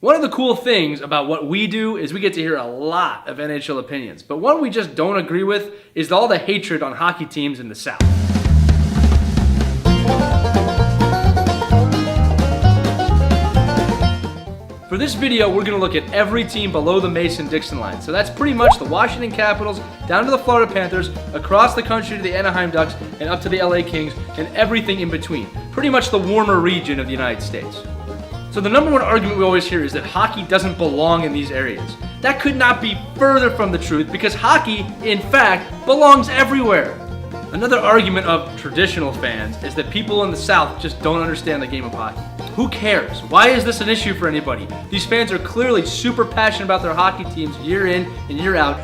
One of the cool things about what we do is we get to hear a lot of NHL opinions, but one we just don't agree with is all the hatred on hockey teams in the South. For this video, we're going to look at every team below the Mason-Dixon line. So that's pretty much the Washington Capitals, down to the Florida Panthers, across the country to the Anaheim Ducks, and up to the LA Kings, and everything in between. Pretty much the warmer region of the United States. So the number one argument we always hear is that hockey doesn't belong in these areas. That could not be further from the truth because hockey, in fact, belongs everywhere. Another argument of traditional fans is that people in the South just don't understand the game of hockey. Who cares? Why is this an issue for anybody? These fans are clearly super passionate about their hockey teams year in and year out.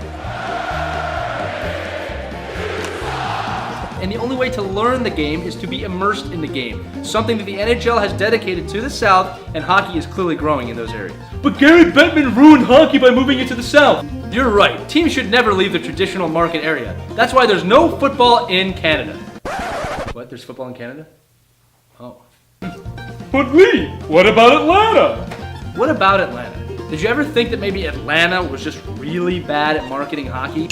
And the only way to learn the game is to be immersed in the game, something that the NHL has dedicated to the South, and hockey is clearly growing in those areas. But Gary Bettman ruined hockey by moving it to the South. You're right, teams should never leave the traditional market area. That's why there's no football in Canada. What, there's football in Canada? Oh. But Lee, what about Atlanta? What about Atlanta? Did you ever think that maybe Atlanta was just really bad at marketing hockey?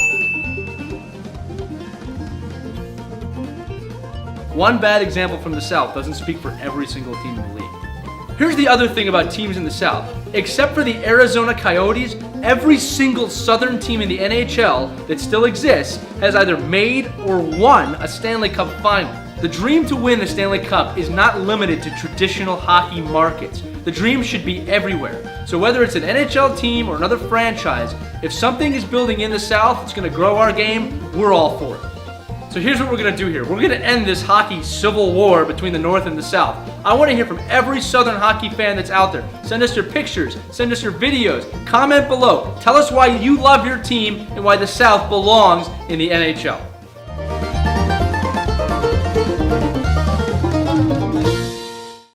One bad example from the South doesn't speak for every single team in the league. Here's the other thing about teams in the South. Except for the Arizona Coyotes, every single Southern team in the NHL that still exists has either made or won a Stanley Cup final. The dream to win the Stanley Cup is not limited to traditional hockey markets. The dream should be everywhere. So whether it's an NHL team or another franchise, if something is building in the South that's going to grow our game, we're all for it. So here's what we're going to do here. We're going to end this hockey civil war between the North and the South. I want to hear from every Southern hockey fan that's out there. Send us your pictures, send us your videos, comment below. Tell us why you love your team and why the South belongs in the NHL.